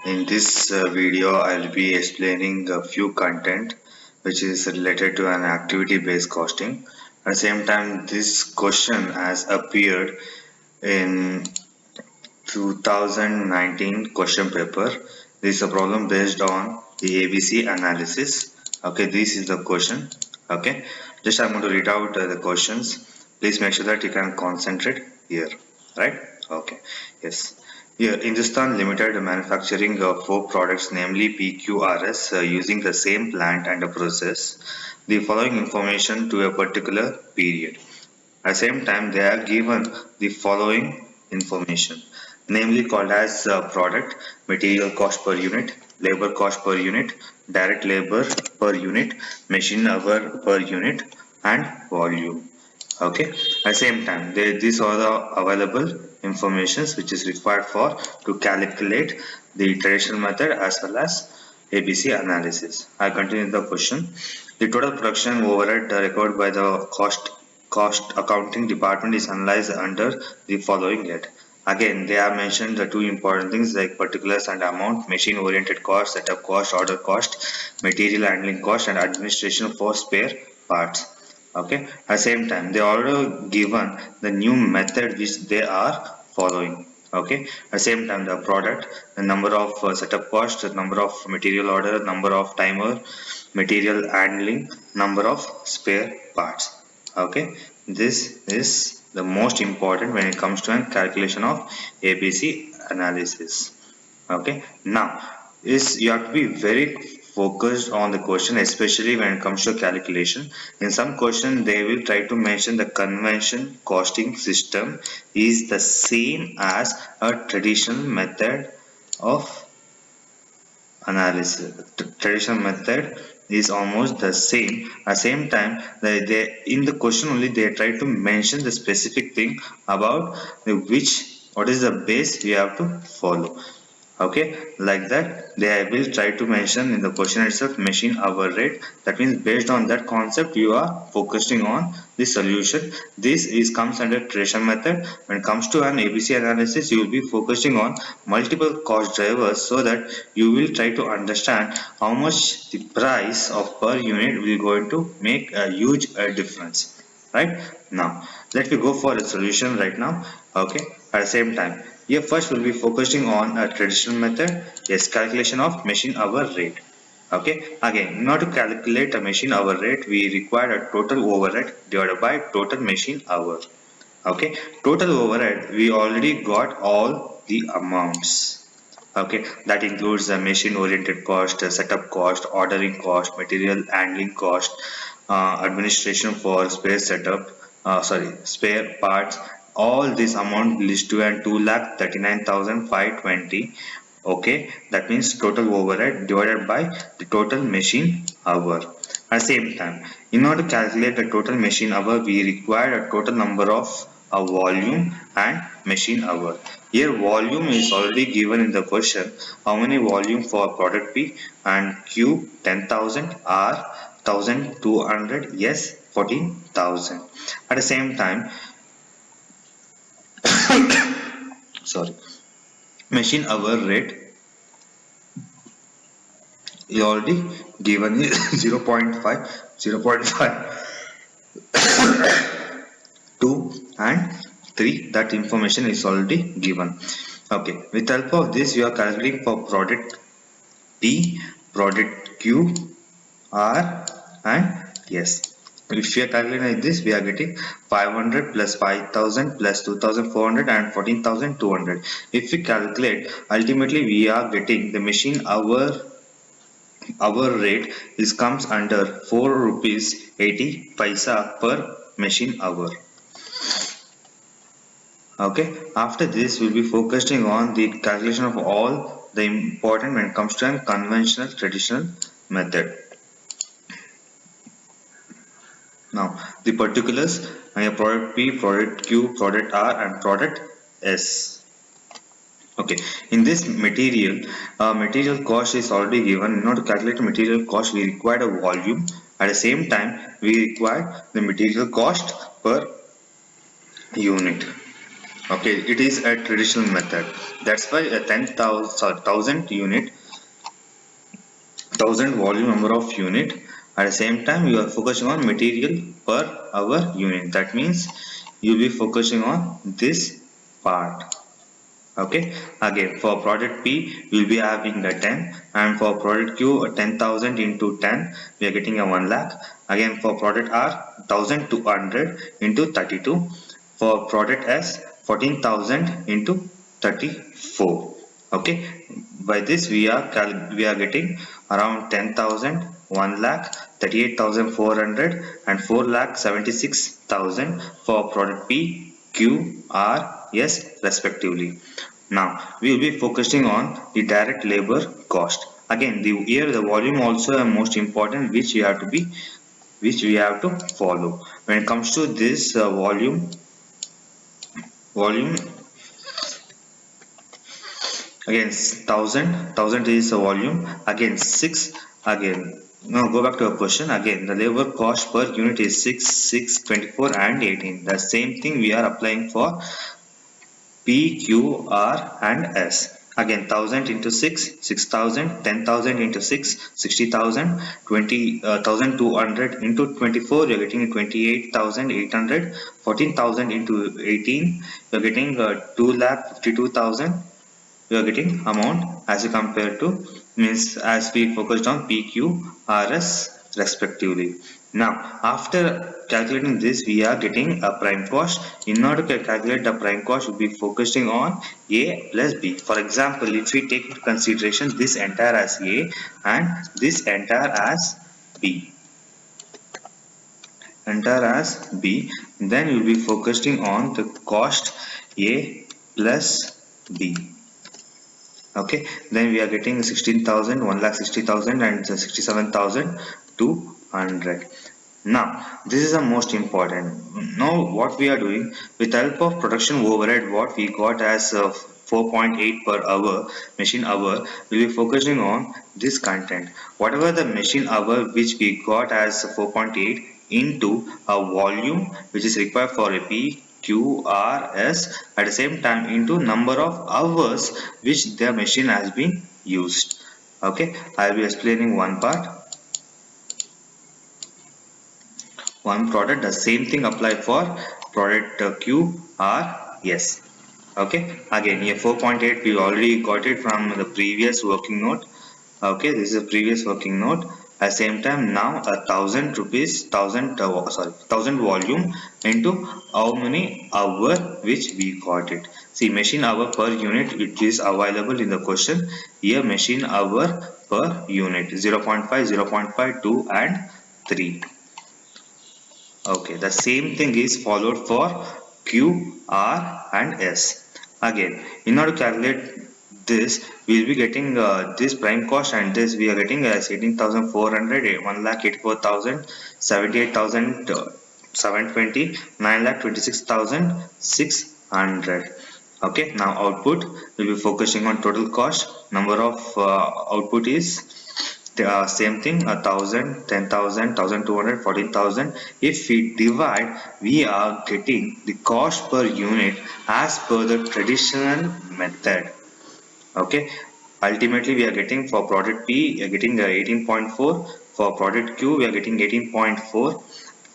In this video, I'll be explaining a few content which is related to an activity-based costing. At the same time, this question has appeared in 2019 question paper. This is a problem based on the ABC analysis. Okay, this is the question. Okay, just I'm going to read out the questions. Please make sure that you can concentrate here. Right? Okay. Yes. Here, Hindustan Limited manufacturing four products, namely PQRS, using the same plant and a process. The following information to a particular period. At the same time, they are given the following information, namely called as product, material cost per unit, labor cost per unit, direct labor per unit, machine hour per unit, and volume. Okay. At the same time, these are the available informations which is required for to calculate the traditional method as well as ABC analysis. I continue the question. The total production overhead recorded by the cost accounting department is analyzed under the following head. Again, they have mentioned the two important things like particulars and amount, machine oriented cost, setup cost, order cost, material handling cost, and administration for spare parts. Okay. At the same time, they already given the new method which they are following. Okay. At the same time, the product, the number of setup cost, the number of material order, number of timer, material handling, number of spare parts. Okay. This is the most important when it comes to a calculation of ABC analysis. Okay. Now, is you have to be very focused on the question, especially when it comes to calculation. In some question, they will try to mention the convention costing system is the same as a traditional method of analysis. The traditional method is almost the same. At the same time, in the question only they try to mention the specific thing about what is the base we have to follow. Okay, like that they will try to mention in the question itself machine hour rate. That means based on that concept you are focusing on the solution. This is comes under traditional method. When it comes to an ABC analysis, you will be focusing on multiple cost drivers so that you will try to understand how much the price of per unit will going to make a huge difference. Right now, let me go for a solution right now. Okay, at the same time, here first we'll be focusing on a traditional method, yes, calculation of machine hour rate. Okay, again, in order to calculate a machine hour rate, we require a total overhead divided by total machine hour. Okay, total overhead, we already got all the amounts. Okay, that includes the machine oriented cost, setup cost, ordering cost, material handling cost, administration for spare setup, spare parts. All this amount leads to an 2,39,520. Okay, that means total overhead divided by the total machine hour. At the same time, in order to calculate the total machine hour, we require a total number of a volume and machine hour. Here volume is already given in the question. How many volume for product P and Q 10,000, R 1,200, yes 14,000. At the same time, sorry, machine hour rate is already given is 0.5, 0.5, 2 and 3. That information is already given. Okay, with help of this you are calculating for product P, product Q, R and S. If we are calculating like this, we are getting 500 plus 5,000 plus 2,400 and 14,200. If we calculate, ultimately we are getting the machine hour rate is comes under 4 rupees 80 paisa per machine hour. Okay, after this we'll be focusing on the calculation of all the important when it comes to a conventional traditional method. Now the particulars and product P, product Q, product R and product S. Okay, in this material cost is already given. In order to calculate material cost, we require a volume. At the same time, we require the material cost per unit. Okay, it is a traditional method. That's why a 10,000 sorry, 1000 unit 1000 volume number of unit. At the same time, you are focusing on material per hour unit. That means you'll be focusing on this part. Okay, again for product P we'll be having a 10, and for product Q a 10,000 into 10 we are getting a 1 lakh. Again for product R 1200 into 32. For product S 14,000 into 34. Okay, by this we are getting around 10,000, 1 lakh, 38,400 and 4 lakh 76,000 for product P, Q, R, S respectively. Now we will be focusing on the direct labor cost. Again, here the volume also are most important, which we have to follow. When it comes to this volume again 1000 is the volume, again 6, again now go back to a question. Again the labor cost per unit is 6, 24 and 18. The same thing we are applying for P, Q, R and S. Again 1000 into 6, 6000, 10,000 into 6, 60,000, 20,200 into 24, you're getting 28,800, 14,000 into 18, you're getting 2,52,000. We are getting amount as compared to, means as we focused on PQRS respectively. Now after calculating this we are getting a prime cost. In order to calculate the prime cost we'll be focusing on A plus B. For example, if we take into consideration this entire as A and this entire as B, then we'll be focusing on the cost A plus B. Okay, then we are getting 16,000, 1,60,000 and 67,200. Now this is the most important. Now what we are doing, with the help of production overhead, what we got as 4.8 per hour machine hour, we will be focusing on this content. Whatever the machine hour which we got as 4.8 into a volume which is required for a P, Q, R, S, at the same time into number of hours which the machine has been used. Okay, I will be explaining one part, one product. The same thing apply for product Q, R, S. Okay, again here 4.8 we already got it from the previous working note. Okay, this is a previous working note. At the same time, now 1,000 rupees, 1,000 volume into how many hour which we got it. See, machine hour per unit which is available in the question. Here machine hour per unit 0.5, 0.5, 2 and 3. Okay, the same thing is followed for Q, R and S. Again, in order to calculate this, we will be getting this prime cost, and this we are getting as 18,400, 1,84,000, 78,720, 9,26,600. Okay, now output will be focusing on total cost. Number of output is same thing, 1,000, 10,000, 1,200, 14,000. If we divide, we are getting the cost per unit as per the traditional method. Okay, ultimately we are getting for product P we are getting 18.4, for product Q we are getting 18.4,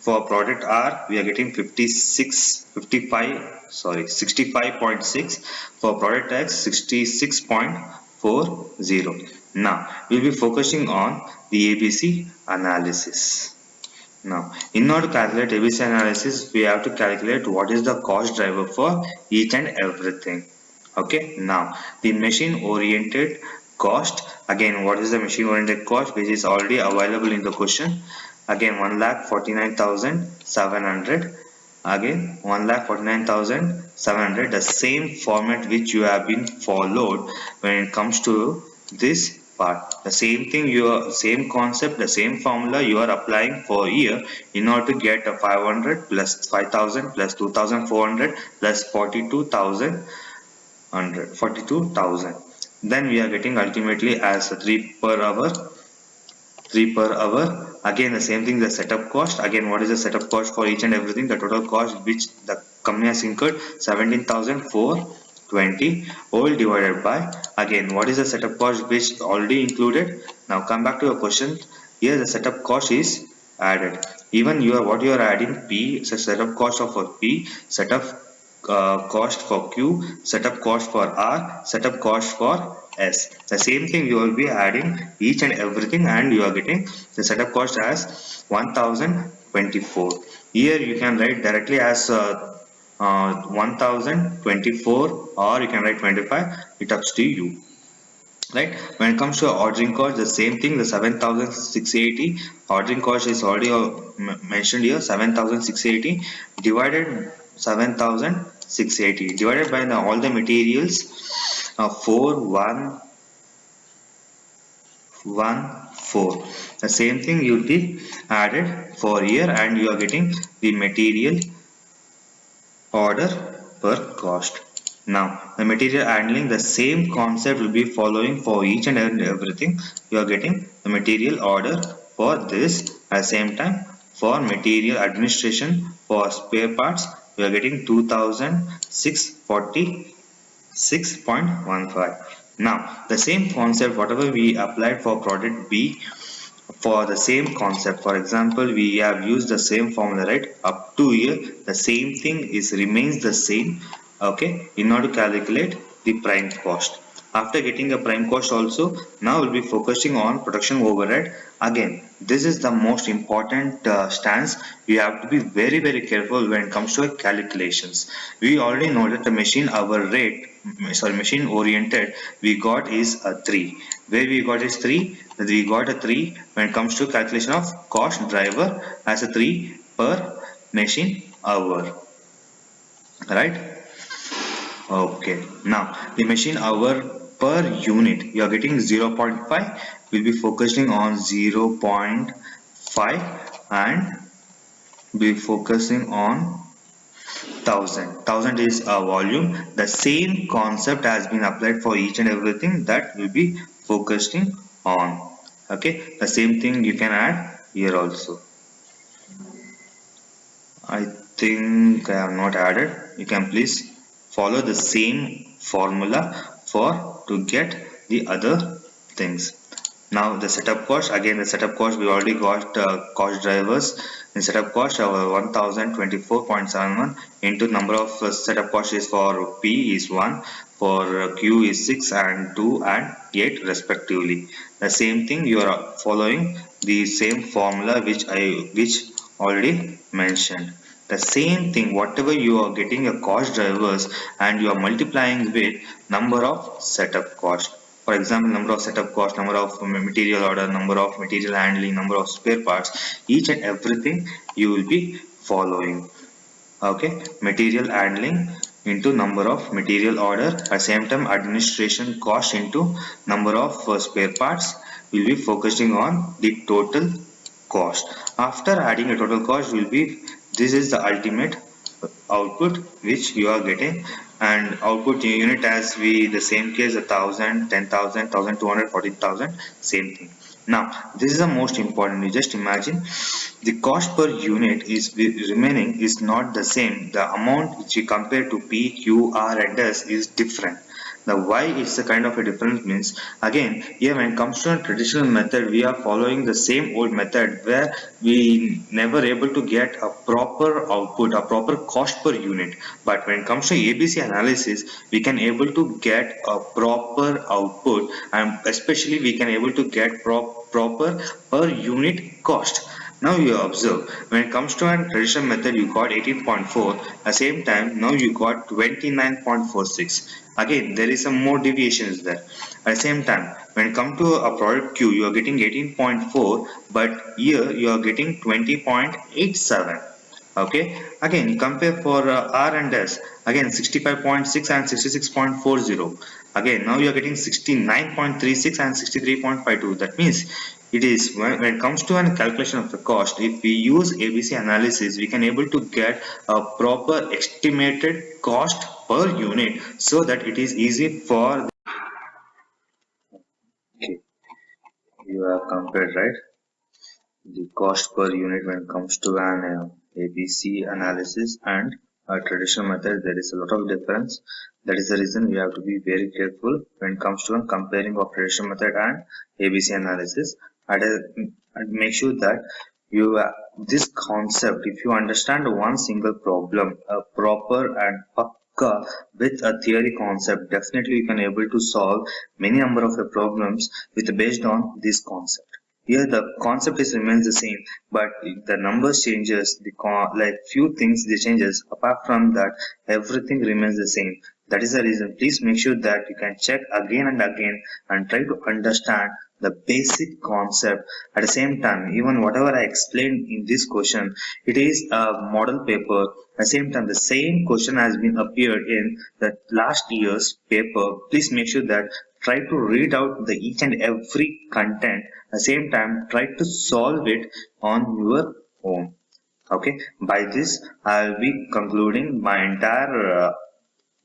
for product R we are getting 65.6, for product X 66.40. Now we'll be focusing on the ABC analysis. Now, in order to calculate ABC analysis, we have to calculate what is the cost driver for each and everything. Okay, now the machine oriented cost. Again, what is the machine oriented cost which is already available in the question? Again, 1,49,700. Again, 1,49,700. The same format which you have been followed when it comes to this part. The same thing, your same concept, the same formula you are applying for here in order to get a 500 plus 5,000 plus 2,400 plus 42,000. Then we are getting ultimately as 3 per hour. Again, the same thing, the setup cost. Again, what is the setup cost for each and everything? The total cost which the company has incurred, 17,420, all divided by, again, what is the setup cost which already included? Now come back to your question. Here the setup cost is added. Even what you are adding P, so setup cost of for P, setup cost for Q, setup cost for R, setup cost for S. The same thing you will be adding each and everything, and you are getting the setup cost as 1024. Here you can write directly as 1024, or you can write 25. It ups to you. Right, when it comes to ordering cost, the same thing, the 7680 ordering cost is already mentioned here. 7680 divided 7680 divided by all the materials, 4114. The same thing you will be added for here, and you are getting the material order per cost. Now, the material handling, the same concept will be following for each and everything. You are getting the material order for this. At the same time, for material administration for spare parts, you are getting 2646.15. Now, the same concept, whatever we applied for product B, for the same concept, for example, we have used the same formula, right? Up to here the same thing is remains the same. Okay, in order to calculate the prime cost, after getting a prime cost also, now we'll be focusing on production overhead. Again, this is the most important stance. You have to be very careful when it comes to calculations. We already know that the machine hour rate, sorry, machine oriented, we got is a 3. Where we got is 3, we got a 3 when it comes to calculation of cost driver, as a 3 per machine hour, right? Okay, now the machine hour per unit, you are getting 0.5. We'll be focusing on 0.5, and be focusing on 1000 is a volume. The same concept has been applied for each and everything that will be focusing on. Okay, the same thing you can add here also. I think I have not added. You can please follow the same formula for to get the other things. Now the setup cost, again the setup cost, we already got cost drivers. In setup cost, our 1024.71 into number of setup cost is for P is 1, for Q is 6 and 2 and 8 respectively. The same thing you are following the same formula which already mentioned. The same thing, whatever you are getting a cost drivers, and you are multiplying with number of setup cost. For example, number of setup cost, number of material order, number of material handling, number of spare parts, each and everything you will be following. Okay, material handling into number of material order, at same time administration cost into number of spare parts. We'll be focusing on the total cost. After adding a total cost, will be, this is the ultimate output which you are getting, and output unit as we the same case, 1000, 10,000, 1200, 14,000, same thing. Now this is the most important. You just imagine the cost per unit is remaining is not the same. The amount which you compare to P, Q, R and S is different. The why is a kind of a difference means, again here when it comes to a traditional method, we are following the same old method where we never able to get a proper output, a proper cost per unit. But when it comes to ABC analysis, we can able to get a proper output, and especially we can able to get proper per unit cost. Now you observe, when it comes to a traditional method, you got 18.4. At the same time, now you got 29.46. Again, there is some more deviations there. At the same time, when it comes to a product Q, you are getting 18.4, but here you are getting 20.87. Okay, again compare for R and S, again 65.6 and 66.40. Again now you are getting 69.36 and 63.52. That means it is when it comes to a calculation of the cost, if we use ABC analysis, we can able to get a proper estimated cost per unit, so that it is easy for. Okay, you have compared, right? the cost per unit when it comes to an ABC analysis and a traditional method. There is a lot of difference. That is the reason we have to be very careful when it comes to comparing of traditional method and ABC analysis. And make sure that you this concept, if you understand one single problem proper and pakka with a theory concept, definitely you can able to solve many number of problems with based on this concept. Here the concept is remains the same, but the numbers changes, like few things they changes. Apart from that, everything remains the same. That is the reason. Please make sure that you can check again and again and try to understand the basic concept. At the same time, even whatever I explained in this question, it is a model paper. At the same time, the same question has been appeared in the last year's paper. Please make sure that try to read out the each and every content. At the same time, try to solve it on your own. Okay, by this I'll be concluding my entire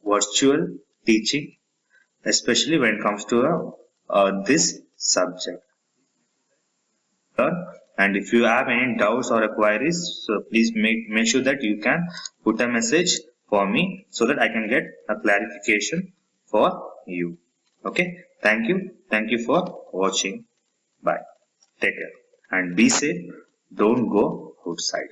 virtual teaching, especially when it comes to this subject. And if you have any doubts or queries, so please make sure that you can put a message for me so that I can get a clarification for you. Okay, thank you for watching. Bye, take care and be safe. Don't go outside.